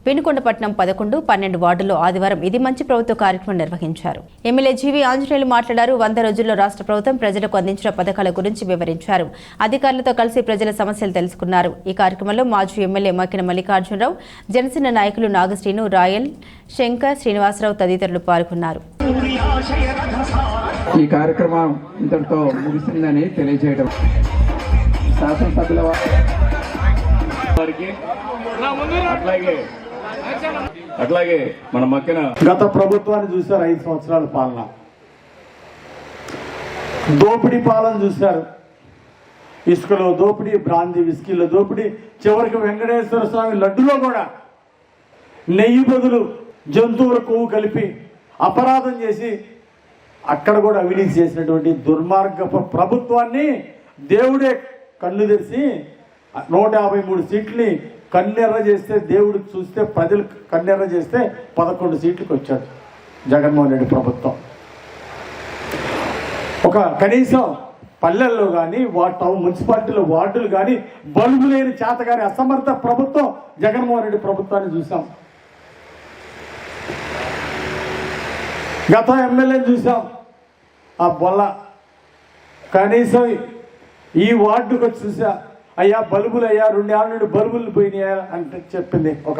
పెనుకొండపట్నం 11, 12 వార్డుల్లో ఆదివారం ఇది మంచి ప్రభుత్వ కార్యక్రమం నిర్వహించారు. ఎమ్మెల్యే జీవి ఆంజనేయులు మాట్లాడారు. 100 రోజుల్లో రాష్ట్ర ప్రభుత్వం ప్రజలకు అందించిన పథకాల గురించి వివరించారు. అధికారులతో కలిసి ప్రజల సమస్యలు తెలుసుకున్నారు. ఈ కార్యక్రమంలో మాజీ ఎమ్మెల్యే మకిన మల్లికార్జునరావు, జనసేన నాయకులు నాగశ్రీను, రాయల్, శంకర్, శ్రీనివాసరావు తదితరులు పాల్గొన్నారు. ఈ కార్యక్రమం ఇంతటితో ముగిసిందని తెలియజేయడం శాసనసభ్యుల వారికి అట్లాగే మన మక్కిన గత ప్రభుత్వాన్ని చూశారు. 5 సంవత్సరాల పాలన, దోపిడీ పాలన చూశారు. ఇసుకలో దోపిడీ, బ్రాందీ విస్కీలో దోపిడీ, చివరికి వెంకటేశ్వర స్వామి లడ్డులో కూడా నెయ్యి బదులు జంతువుల కొవ్వు కలిపి అపరాధం చేసి అక్కడ కూడా అవినీతి చేసినటువంటి దుర్మార్గపు ప్రభుత్వాన్ని దేవుడే కన్ను తెరిచి 153 సీట్లని కన్నెర్ర చేస్తే, దేవుడు చూస్తే, ప్రజలు కన్నెర్ర చేస్తే 11 సీట్లకు వచ్చాడు జగన్మోహన్ రెడ్డి ప్రభుత్వం. ఒక కనీసం పల్లెల్లో కానీ మున్సిపాలిటీలో వార్డులు కానీ బల్బు లేని చేత కానీ అసమర్థ ప్రభుత్వం జగన్మోహన్ రెడ్డి ప్రభుత్వాన్ని చూసాం. గత ఎమ్మెల్యేని చూసాం. ఆ బొల్ల కనీసం ఈ వార్డుకు వచ్చి చూసా, అయ్యా బల్బులు అయ్యా 2 ఏళ్ళ నుండి బల్బులు పోయినాయా అంటే చెప్పింది ఒక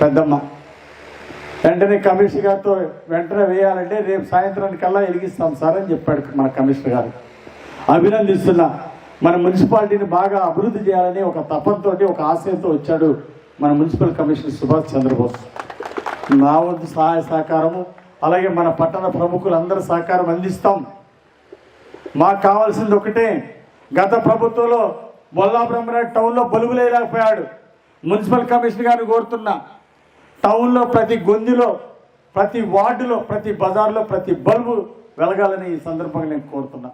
పెద్దమ్మ. వెంటనే కమిషనర్ గారితో వెంటనే వేయాలంటే రేపు సాయంత్రానికల్లా వెలిగిస్తాం సార్ అని చెప్పాడు మన కమిషనర్ గారు. అభినందిస్తున్నా. మన మున్సిపాలిటీని బాగా అభివృద్ధి చేయాలని ఒక తపంతో, ఒక ఆశయంతో వచ్చాడు మన మున్సిపల్ కమిషనర్ సుభాష్ చంద్రబోస్. నా వంతు సహాయ సహకారము, అలాగే మన పట్టణ ప్రముఖులందరూ సహకారం అందిస్తాం. మాకు కావాల్సింది ఒకటే, గత ప్రభుత్వంలో బొల్లా బ్రహ్మనాయుడు టౌన్లో బల్బులు వేయలేకపోయాడు. మున్సిపల్ కమిషనర్ గారిని కోరుతున్నా, టౌన్లో ప్రతి గొంతులో, ప్రతి వార్డులో, ప్రతి బజార్లో ప్రతి బల్బు వెలగాలని ఈ సందర్భంగా నేను కోరుతున్నా.